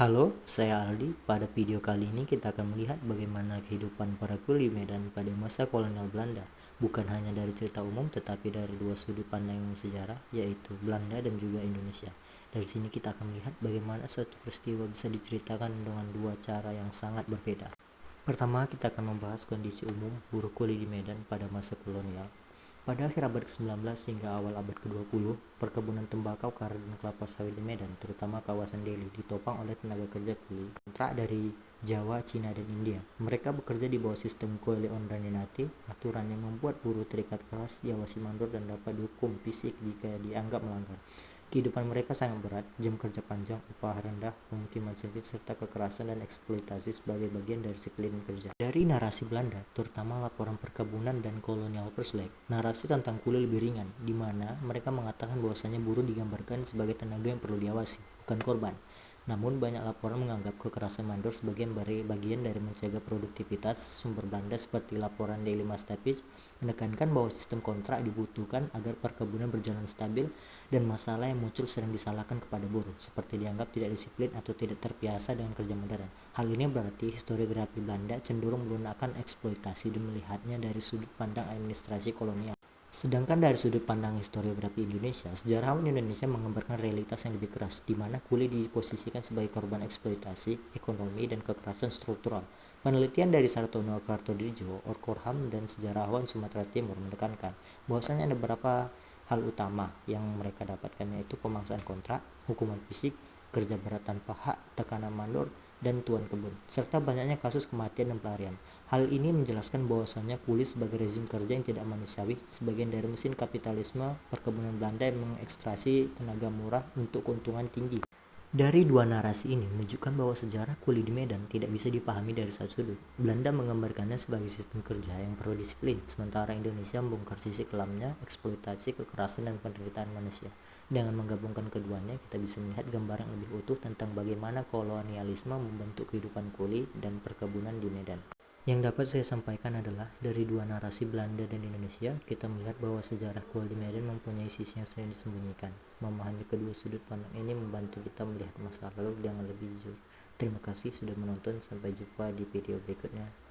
Halo, saya Aldi. Pada video kali ini kita akan melihat bagaimana kehidupan para kuli Medan pada masa kolonial Belanda. Bukan hanya dari cerita umum, tetapi dari dua sudut pandang sejarah, yaitu Belanda dan juga Indonesia. Dari sini kita akan melihat bagaimana suatu peristiwa bisa diceritakan dengan dua cara yang sangat berbeda. Pertama, kita akan membahas kondisi umum buruh kuli di Medan pada masa kolonial. Pada akhir abad ke-19 hingga awal abad ke-20, perkebunan tembakau, karet, dan kelapa sawit di Medan, terutama kawasan Delhi, ditopang oleh tenaga kerja kuli kontrak dari Jawa, Cina, dan India. Mereka bekerja di bawah sistem Koile Ondranenati, aturan yang membuat buruh terikat keras, diawasi mandor, dan dapat dihukum fisik jika dianggap melanggar. Kehidupan mereka sangat berat, jam kerja panjang, upah rendah, pemukiman sempit, serta kekerasan dan eksploitasi sebagai bagian dari sekeliling kerja. Dari narasi Belanda, terutama laporan perkebunan dan kolonial Verslag, narasi tentang kuli lebih ringan, di mana mereka mengatakan bahwasanya buruh digambarkan sebagai tenaga yang perlu diawasi, bukan korban. Namun banyak laporan menganggap kekerasan mandor sebagai bagian dari mencegah produktivitas. Sumber Belanda seperti laporan Daily Masterpiece menekankan bahwa sistem kontrak dibutuhkan agar perkebunan berjalan stabil, dan masalah yang muncul sering disalahkan kepada buruh, seperti dianggap tidak disiplin atau tidak terbiasa dengan kerja modern. Hal ini berarti historiografi Belanda cenderung menggunakan eksploitasi dan melihatnya dari sudut pandang administrasi kolonial. Sedangkan dari sudut pandang historiografi Indonesia, sejarawan Indonesia menggambarkan realitas yang lebih keras, di mana kuli diposisikan sebagai korban eksploitasi, ekonomi, dan kekerasan struktural. Penelitian dari Sartono Kartodirijo, Orkorham, dan sejarawan Sumatera Timur menekankan bahwasanya ada beberapa hal utama yang mereka dapatkan, yaitu pemaksaan kontrak, hukuman fisik, kerja berat tanpa hak, tekanan mandor, dan tuan kebun, serta banyaknya kasus kematian dan pelarian. Hal ini menjelaskan bahwasannya kuli sebagai rezim kerja yang tidak manusiawi, sebagian dari mesin kapitalisme perkebunan Belanda yang mengekstraksi tenaga murah untuk keuntungan tinggi. Dari dua narasi ini menunjukkan bahwa sejarah kuli di Medan tidak bisa dipahami dari satu sudut. Belanda menggambarkannya sebagai sistem kerja yang perlu disiplin, sementara Indonesia membongkar sisi kelamnya, eksploitasi, kekerasan, dan penderitaan manusia. Dengan menggabungkan keduanya, kita bisa melihat gambaran yang lebih utuh tentang bagaimana kolonialisme membentuk kehidupan kuli dan perkebunan di Medan. Yang dapat saya sampaikan adalah, dari dua narasi Belanda dan Indonesia, kita melihat bahwa sejarah kuli di Medan mempunyai sisi yang sering disembunyikan. Memahami kedua sudut pandang ini membantu kita melihat masa lalu dengan lebih jujur. Terima kasih sudah menonton, sampai jumpa di video berikutnya.